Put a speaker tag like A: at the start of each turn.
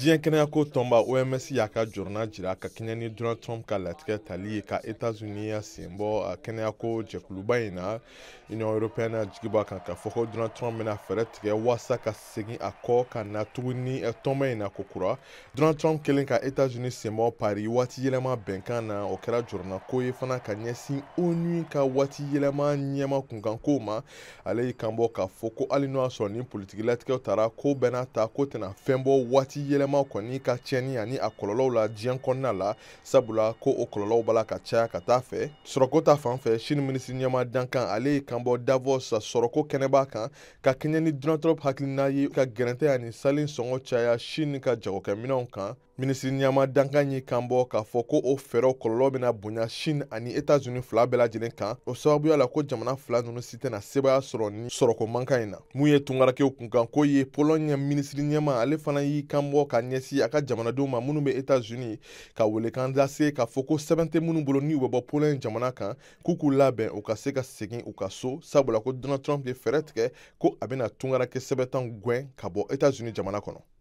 A: diɲɛ kɛnɛyako tɔnba OMS y'a ka jɔrɔna jira ka kɛɲɛ ni Donald Trump ka latigɛ tali ye ka États-Unis ya sen bɔ a kɛnɛyako jɛkuluba in na. Union européenne ya jigi b'a kan k'a fɔ ko Donald Trump bɛna fɛɛrɛ tigɛ waasa ka segin a kɔ ka na tuguni tɔnba in na kokura. Donald Trump kelen ka États-Unis sen bɔ Paris waati yɛlɛma bɛnkan na o kɛra jɔrɔnako ye fana ka ɲɛsin ONU ka waati yɛlɛma ɲɛma kunkanko ma. Ale y'i kanbɔ k'a fɔ ko hali n'o y'a sɔrɔ ni politikilatigɛw taara ko bɛɛ n'a ta ko tɛna fɛn bɔ waati yɛlɛma kɔni ka tiɲɛni ani a kɔlɔlɔw la diɲɛ kɔnɔna la, sabula ko o kɔlɔlɔw b'a la ka caya ka taa fɛ. Sɔrɔko ta fan fɛ Chine minisiri ɲɛma Dankan ale y'i kanbɔ Davos sɔrɔko kɛnɛba kan ka kɛɲɛ ni Donald Trump hakilina ye ka gɛrɛntɛ ani salen sɔngɔ caya Chine ka jagokɛminɛnw kan. Minisiri ɲɛma Dankan y'i kanbɔ k'a fɔ ko o fɛɛrɛw kɔlɔlɔ bɛna bonya Chine ani États-Unis fila bɛɛ lajɛlen kan. O sababuya la ko jamana fila ninnu si tɛna sebaya sɔrɔ ni sɔrɔko mankan in na. Mun ye tungarakɛw kunkanko ye, Pologne minisiri ɲɛma ale fana y'i kanbɔ ka ɲɛsin a ka jamanadenw ma minnu bɛ États-Unis ka welekan lase k'a fɔ ko sɛbɛn tɛ minnu bolo n'u bɛ bɔ Pologne jamana kan k'u k'u labɛn u ka se ka segin u ka so, sabula ko Donald Trump ye fɛɛrɛ tigɛ ko a bɛna tungarakɛ sɛbɛntan gɛn ka bɔ États-Unis jamana kɔnɔ.